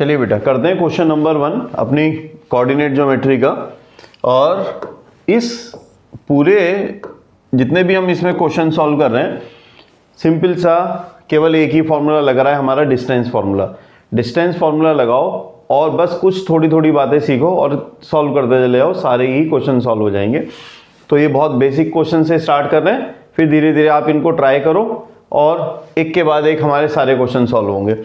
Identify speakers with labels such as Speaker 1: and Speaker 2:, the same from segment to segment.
Speaker 1: चलिए बेटा करते हैं क्वेश्चन नंबर 1 अपनी कोऑर्डिनेट ज्योमेट्री का। और इस पूरे जितने भी हम इसमें क्वेश्चन सॉल्व कर रहे हैं, सिंपल सा केवल एक ही फॉर्मूला लग रहा है हमारा, डिस्टेंस फॉर्मूला। डिस्टेंस फॉर्मूला लगाओ और बस कुछ थोड़ी थोड़ी बातें सीखो और सॉल्व करते चले जाओ, सारे ही क्वेश्चन सॉल्व हो जाएंगे। तो ये बहुत बेसिक क्वेश्चन से स्टार्ट कर रहे हैं, फिर धीरे धीरे आप इनको ट्राई करो और एक के बाद एक हमारे सारे क्वेश्चन सॉल्व होंगे।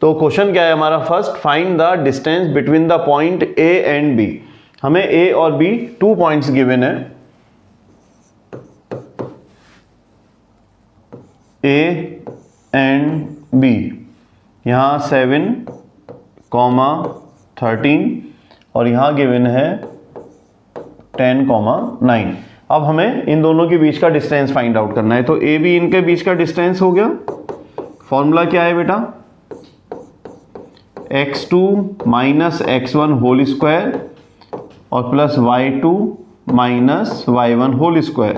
Speaker 1: तो क्वेश्चन क्या है हमारा? First, find the distance between the point A and B. हमें ए और बी 2 पॉइंट्स गिवन है, ए एंड बी। यहाँ 7, 13 और यहाँ गिवन है 10, 9। अब हमें इन दोनों के बीच का डिस्टेंस फाइंड आउट करना है। तो ए बी इनके बीच का डिस्टेंस हो गया। फॉर्मूला क्या है बेटा? x2 minus x1 whole square और plus y2 minus y1 whole square.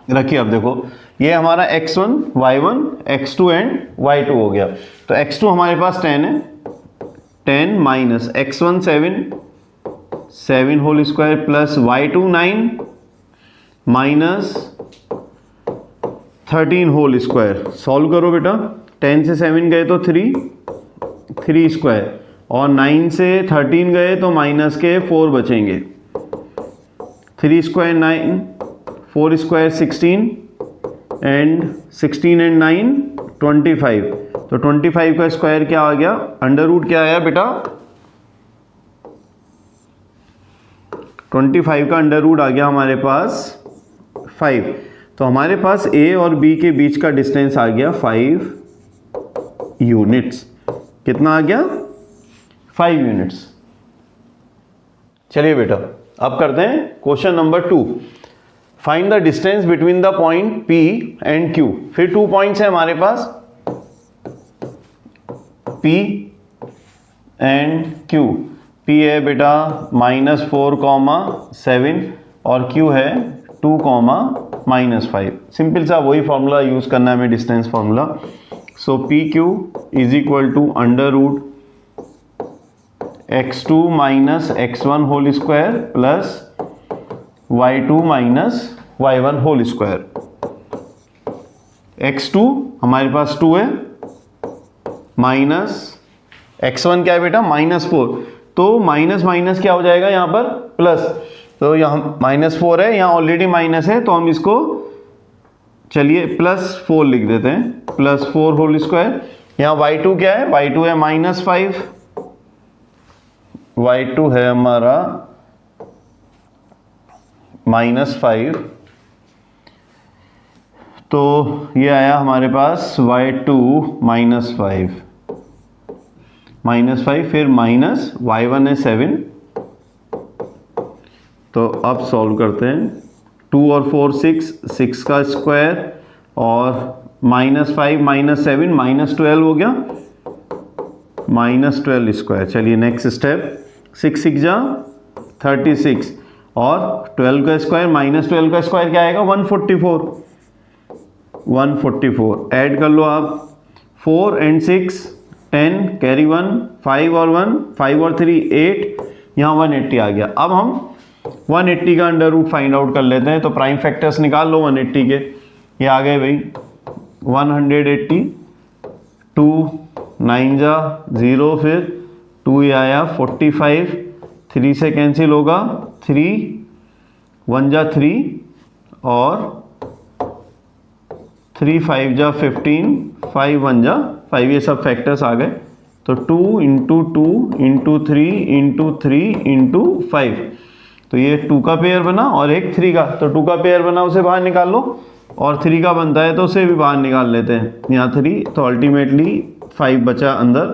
Speaker 1: रखिए, अब देखो ये हमारा x1, y1, x2 and y2 हो गया। तो x2 हमारे पास 10 है, 10 minus x1 7 whole square plus y2 9 minus 13 whole square. Solve करो बेटा। 10 से 7 गए तो 3 स्क्वायर और 9 से 13 गए तो माइनस के 4 बचेंगे। 3 स्क्वायर 9, 4 स्क्वायर 16 एंड 16 एंड 9 25। तो 25 का स्क्वायर क्या आ गया? अंडर रूट क्या आया बेटा? 25 का अंडर रूट आ गया हमारे पास 5। तो हमारे पास ए और बी के बीच का डिस्टेंस आ गया 5 यूनिट्स। कितना आ गया? 5 यूनिट्स। चलिए बेटा अब करते हैं question number 2। Find the distance between the point P and Q। फिर 2 पॉइंट्स है हमारे पास, P एंड Q। P है बेटा -4, 7 और Q है 2, -5। सिंपल सा वही फॉर्मूला यूज करना है हमें, distance formula. So PQ is equal to under root x2 minus x1 whole square plus y2 minus y1 whole square. x2 हमारे पास 2 है, माइनस x1 क्या है बेटा? -4। तो माइनस माइनस क्या हो जाएगा यहाँ पर? प्लस। तो यहाँ -4 है, यहाँ ऑलरेडी माइनस है, तो हम इसको चलिए +4 लिख देते हैं, +4 होल स्क्वायर। यहाँ y2 क्या है? y2 है -5, y2 है हमारा -5। तो ये आया हमारे पास y2 -5, फिर माइनस y1 है 7। तो अब सॉल्व करते हैं। 2 और 4 6 का स्क्वायर और -5 -7 -12 हो गया, -12 स्क्वायर। चलिए नेक्स्ट स्टेप, 6 6 जा 36 और 12 का स्क्वायर -12 का स्क्वायर क्या आएगा? 144। ऐड कर लो आप, 4 एंड 6 10, कैरी 1, 5 और 1, 5 और 3 8, यहाँ 180 आ गया। अब हम 180 का अंडर रूट फाइंड आउट कर लेते हैं। तो प्राइम फैक्टर्स निकाल लो 180 के। ये आ गए भाई 180, 2 9 जा 0, फिर 2 ये आया 45, 3 से कैंसिल होगा, 3 1 जा 3 और 3 5 जा 15, 5 1 जा 5, ये सब फैक्टर्स आ गए। तो 2 × 2 × 3 × 3 × 5। तो ये 2 का पेयर बना और एक 3 का। तो 2 का पेयर बना, उसे बाहर निकाल लो, और 3 का बनता है तो उसे भी बाहर निकाल लेते हैं। यहाँ 3, तो अल्टीमेटली 5 बचा अंदर।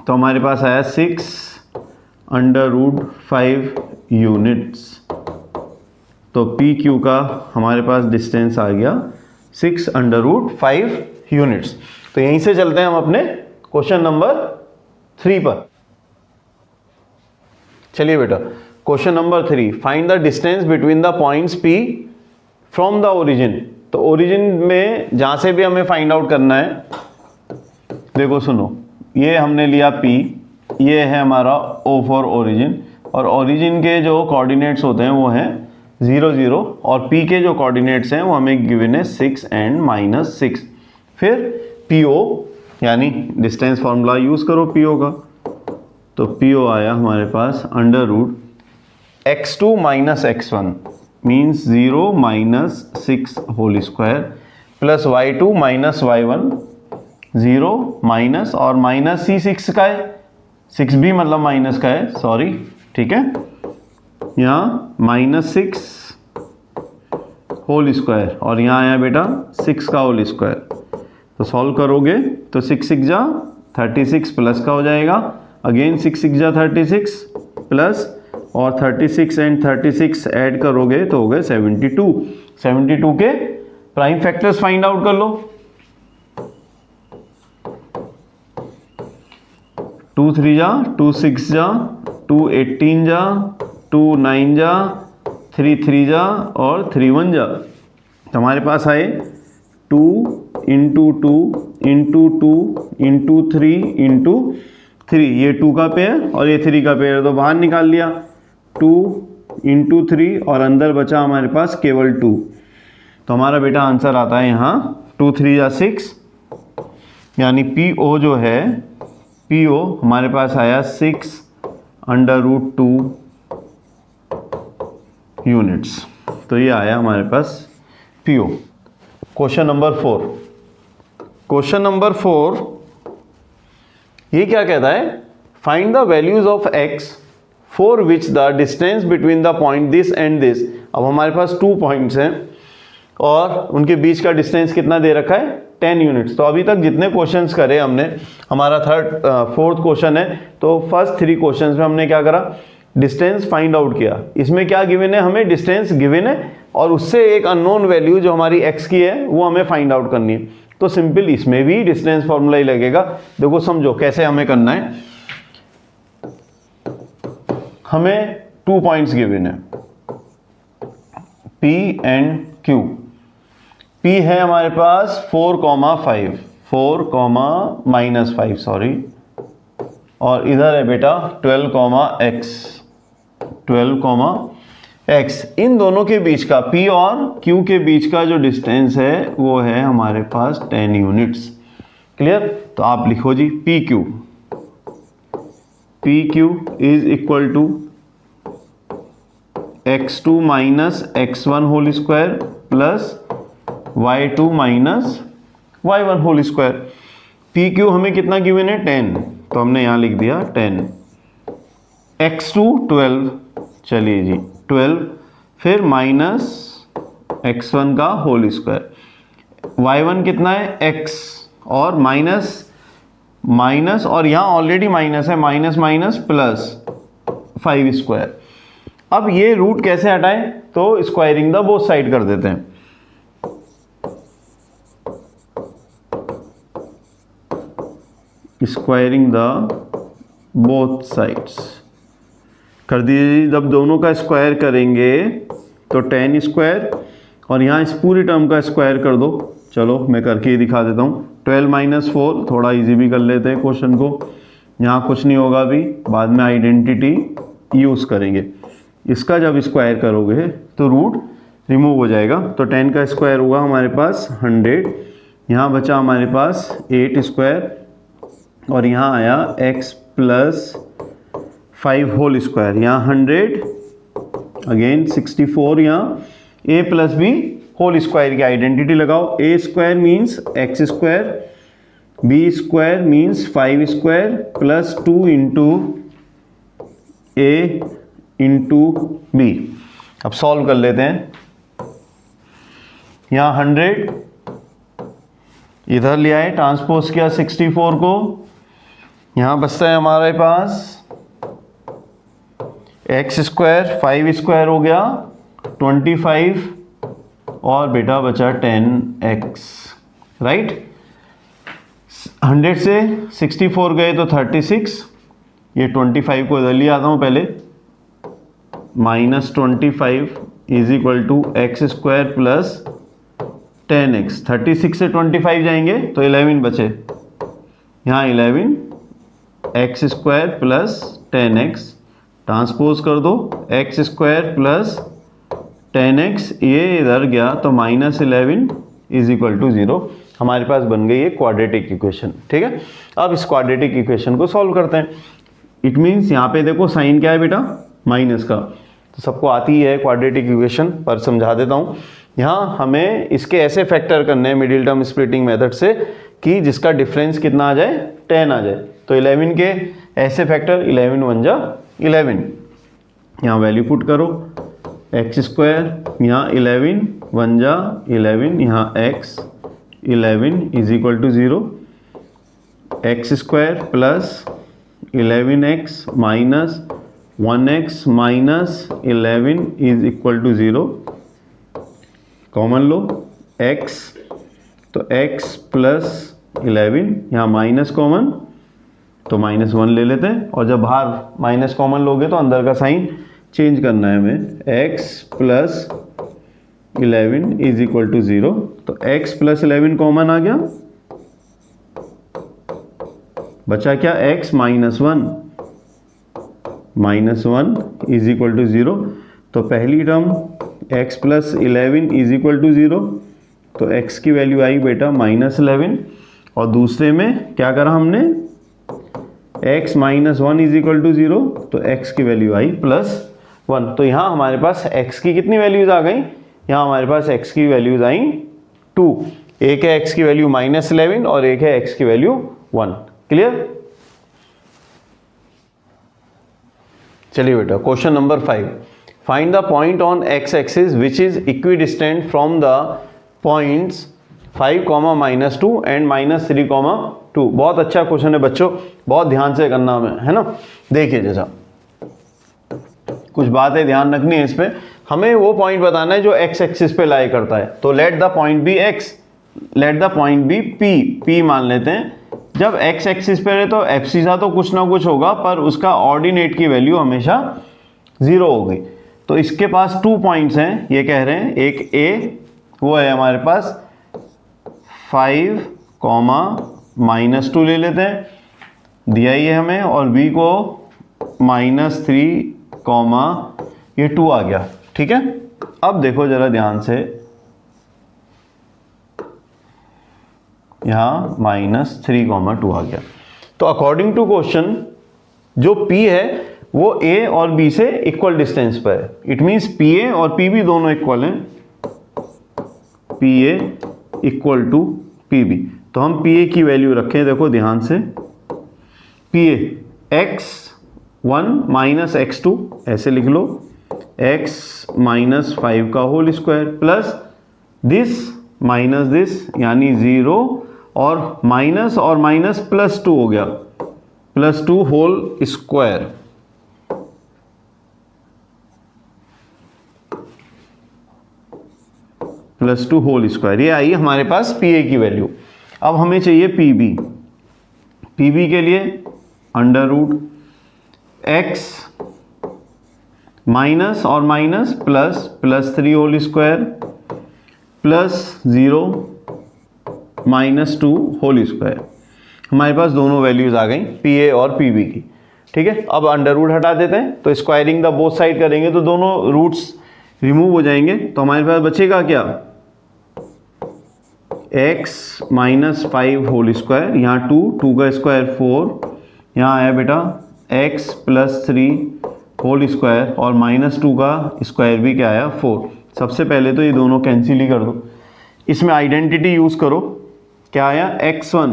Speaker 1: तो हमारे पास आया 6√5 यूनिट्स। तो PQ का हमारे पास डिस्टेंस आ गया 6√5 यूनिट्स। तो यहीं से चलते हैं हम अपने क्वेश्चन नंबर 3 पर। चलिए बेटा question number 3, find the distance between the points P from the origin. तो ओरिजिन में जहां से भी हमें फाइंड आउट करना है, देखो सुनो, ये हमने लिया P, ये है हमारा O फॉर ओरिजिन, और ओरिजिन के जो कोऑर्डिनेट्स होते हैं वो हैं 0 0, और P के जो कोऑर्डिनेट्स हैं वो हमें गिवन है 6 एंड -6। फिर PO यानी डिस्टेंस फार्मूला यूज़ करो PO का, तो PO आया हमारे पास under root x2 - x1 means 0 - 6 whole square plus y2 - y1 0 minus, और माइनस ही 6 का है, 6 भी मतलब माइनस का है, सॉरी, ठीक है, यहाँ -6 होल स्क्वायर, और यहाँ आया बेटा 6 का होल स्क्वायर। तो सॉल्व करोगे तो 6 6 जा 36 प्लस का हो जाएगा, अगेन 6 6 जा 36 प्लस, और 36 एंड 36 ऐड करोगे तो हो गए 72। 72 के प्राइम फैक्टर्स फाइंड आउट कर लो। 2 3 जा 2 6 जा 2 18 जा 2 9 जा 3 3 जा और 3 1 जा। तो हमारे पास आए 2 इंटू 2 इंटू 2 इंटू 3 इंटू 3, ये 2 का पेयर और ये 3 का पेयर, तो बाहर निकाल लिया 2 इंटू 3, और अंदर बचा हमारे पास केवल 2। तो हमारा बेटा आंसर आता है यहाँ 2 3 जा 6, यानी PO जो है, PO हमारे पास आया 6 अंडर रूट 2 यूनिट्स। तो ये आया हमारे पास PO। Question number 4, question number 4 ये क्या कहता है, find the values of x for which the distance between the point this and this. अब हमारे पास 2 पॉइंट्स हैं और उनके बीच का डिस्टेंस कितना दे रखा है, 10 यूनिट्स। तो अभी तक जितने क्वेश्चंस करे हमने, हमारा फोर्थ क्वेश्चन है, तो फर्स्ट 3 क्वेश्चंस में हमने क्या करा, डिस्टेंस फाइंड आउट किया। इसमें क्या गिवन है, हमें डिस्टेंस गिवन है और उससे एक अननोन वैल्यू जो हमारी x की है वो हमें फाइंड आउट करनी है। तो सिंपल इसमें भी डिस्टेंस फॉर्मूला ही लगेगा। देखो समझो कैसे हमें करना है। हमें 2 पॉइंट्स गिवन है P एंड Q। P है हमारे पास 4, 5 4, -5 सॉरी, और इधर है बेटा 12, x। इन दोनों के बीच का, P और Q के बीच का जो डिस्टेंस है वो है हमारे पास 10 यूनिट्स। क्लियर? तो आप लिखो जी PQ is equal to x2 - x1 whole square plus y2 - y1 whole square. PQ हमें कितना गिवन है, 10, तो हमने यहाँ लिख दिया 10, x2 12, चलिए जी 12, फिर माइनस x1 का होल स्क्वायर, y1 कितना है x, और माइनस और यहाँ ऑलरेडी माइनस है, माइनस प्लस 5 स्क्वायर। अब ये रूट कैसे हटाएं, तो स्क्वायरिंग द बोथ साइड कर देते हैं। स्क्वायरिंग द बोथ साइड्स कर दीजिए। जब दोनों का स्क्वायर करेंगे तो 10 स्क्वायर, और यहाँ इस पूरी टर्म का स्क्वायर कर दो। चलो मैं करके ही दिखा देता हूँ। 12 - 4, थोड़ा इजी भी कर लेते हैं क्वेश्चन को। यहाँ कुछ नहीं होगा अभी, बाद में आइडेंटिटी यूज़ करेंगे। इसका जब स्क्वायर करोगे तो रूट रिमूव हो जाएगा, तो 10 का स्क्वायर हुआ हमारे पास 100, यहाँ बचा हमारे पास 8 स्क्वायर, और यहाँ आया x प्लस 5 होल स्क्वायर, यहाँ 100, अगेन 64, यहाँ a plus b whole square की आइडेंटिटी लगाओ। a square means x square, b square means 5 square plus 2 into a into b। अब सॉल्व कर लेते हैं। यहाँ 100 इधर ले आए, ट्रांसपोज किया 64 को, यहाँ बचता है हमारे पास x स्क्वायर, 5 स्क्वायर हो गया 25, और बेटा बचा 10x, राइट। 100 से 64 गए तो 36, ये 25 को इधर ले आता हूँ पहले, -25 is equal to X square plus 10x। 36 से 25 जाएंगे तो 11 बचे, यहाँ 11 x square plus 10x, transpose कर दो एक्स स्क्वायर प्लस 10x, ये इधर गया तो -11 इज इक्वल टू 0। हमारे पास बन गई है क्वाड्रेटिक इक्वेशन। ठीक है, अब इस क्वाड्रेटिक इक्वेशन को सॉल्व करते हैं। इट मीन्स यहाँ पे देखो साइन क्या है बेटा, माइनस का, तो सबको आती है क्वाड्रेटिक इक्वेशन, पर समझा देता हूँ। यहाँ हमें इसके ऐसे फैक्टर करने हैं मिडिल टर्म स्प्लिटिंग मेथड से कि जिसका डिफरेंस कितना आ जाए, 10 आ जाए। तो 11 के ऐसे फैक्टर, 11 1 जा 11, यहाँ वैल्यू पुट करो एक्स स्क्वायर, यहाँ 11 1 जा 11, यहाँ x 11 is equal to 0, X square plus 11x minus 1x minus 11 is equal to 0, common लो x, तो x प्लस 11, यहाँ माइनस कॉमन तो -1 ले लेते हैं, और जब बाहर माइनस कॉमन लोगे तो अंदर का साइन चेंज करना है हमें, x plus 11 is equal to 0, तो x प्लस 11 कॉमन आ गया, बचा क्या x -1 इज इक्वल टू 0। तो पहली term x plus 11 is equal to 0, तो x की वैल्यू आई बेटा -11, और दूसरे में क्या करा हमने, x -1 इज इक्वल टू 0, तो x की वैल्यू आई +1। तो यहाँ हमारे पास x की कितनी वैल्यूज आ गई, यहाँ हमारे पास x की वैल्यूज आई 2, एक है x की वैल्यू -11 और एक है x की वैल्यू 1। क्लियर? चलिए बेटा, question number 5, find the point on x axis which is equidistant from the points 5, -2 and -3, 2। बहुत अच्छा क्वेश्चन है बच्चों, बहुत ध्यान से करना है ना। देखिए, जैसा कुछ बातें ध्यान रखनी है इस पे, हमें वो पॉइंट बताना है जो x एक्सिस पे लाई करता है। तो let the point B x, let the point B p मान लेते हैं। जब x एक्सिस पे है तो एब्सिसा तो कुछ ना कुछ होगा, पर उसका ऑर्डिनेट की वैल्यू हमेशा 0 होगी। तो इसके पास 2 पॉइंट्स हैं, ये कह रहे हैं, एक a वो है हमारे पास 5, -2 ले लेते हैं, दिया ही है हमें, और b को -3, ये 2 आ गया। ठीक है, अब देखो जरा ध्यान से, यहाँ -3, 2 आ गया। तो अकॉर्डिंग टू क्वेश्चन जो p है वो a और b से इक्वल डिस्टेंस पर है। इट मीन्स pa और pb दोनों इक्वल हैं, pa इक्वल टू pb। तो हम pa की वैल्यू रखें, देखो ध्यान से, pa x1 -x2 ऐसे लिख लो, x -5 का whole square plus this minus this यानी 0, और माइनस +2 हो गया, +2 होल स्क्वायर, +2 होल स्क्वायर। ये आई हमारे पास pa की वैल्यू। अब हमें चाहिए pb के लिए √x माइनस और minus +3 whole square plus 0 -2 whole square. हमारे पास दोनों वैल्यूज आ गई pa और pb की। ठीक है, अब अंडर हटा देते हैं, तो स्क्वायरिंग द बोथ साइड करेंगे तो दोनों रूट्स रिमूव हो जाएंगे। तो हमारे पास बचेगा क्या, x -5 होल स्क्वायर, यहाँ 2 का स्क्वायर 4, यहाँ आया बेटा x +3 होल स्क्वायर, और -2 का स्क्वायर भी क्या आया 4। सबसे पहले तो ये दोनों कैंसिल ही कर दो, इसमें आइडेंटिटी यूज़ करो, क्या आया x1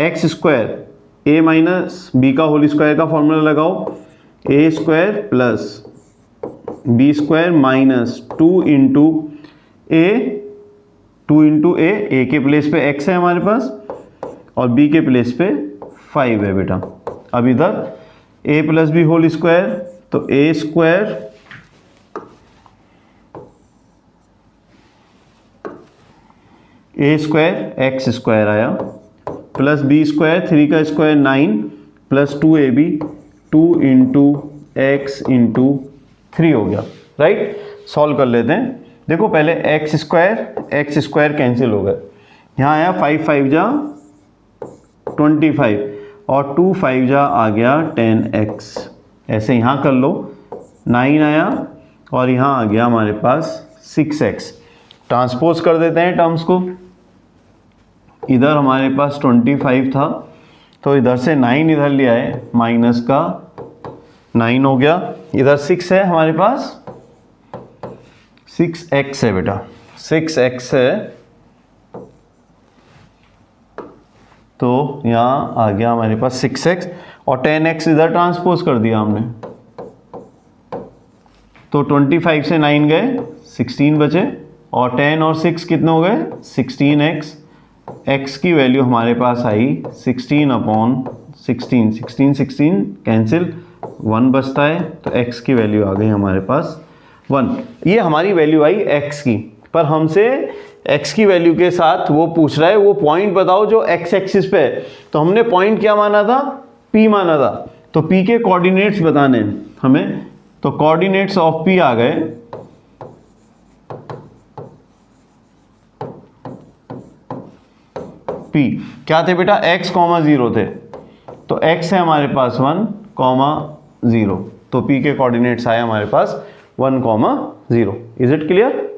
Speaker 1: x square a minus B का होल स्क्वायर का फॉर्मूला लगाओ, a square plus b square minus 2 into a के प्लेस पे x है हमारे पास, और b के प्लेस पे 5 है बेटा। अब इधर a plus B whole square, तो a स्क्वायर x स्क्वायर आया, प्लस b स्क्वायर 3 का square 9 plus 2ab 2 into x into 3 हो गया। राइट, सॉल्व कर लेते हैं। देखो पहले x स्क्वायर कैंसिल हो गया, यहाँ आया 5 5 जा 25 और 2 5 जा आ गया 10x। ऐसे यहाँ कर लो, 9 आया और यहाँ आ गया हमारे पास 6x। ट्रांसपोज कर देते हैं टर्म्स को। इधर हमारे पास 25 था तो इधर से 9 इधर ले आए, माइनस का 9 हो गया। इधर 6 है हमारे पास, 6x है बेटा, 6x है तो यहाँ आ गया हमारे पास 6x और 10x इधर ट्रांसपोज कर दिया हमने। तो 25 से 9 गए, 16 बचे और 10 और 6 कितने हो गए, 16x। x की वैल्यू हमारे पास आई 16/16, 16 कैंसिल, 1 बचता है तो x की वैल्यू आ गई हमारे पास 1। ये हमारी वैल्यू आई x की, पर हमसे x की वैल्यू के साथ वो पूछ रहा है वो पॉइंट बताओ जो x एक्सिस पे है। तो हमने पॉइंट क्या माना था, P माना था, तो P के कोऑर्डिनेट्स बताने हमें। तो कोऑर्डिनेट्स ऑफ P आ गए P क्या थे बेटा, x, 0 थे, तो x है हमारे पास 1, 0, तो P के कोऑर्डिनेट्स आए हमारे पास 1, 0। Is it clear?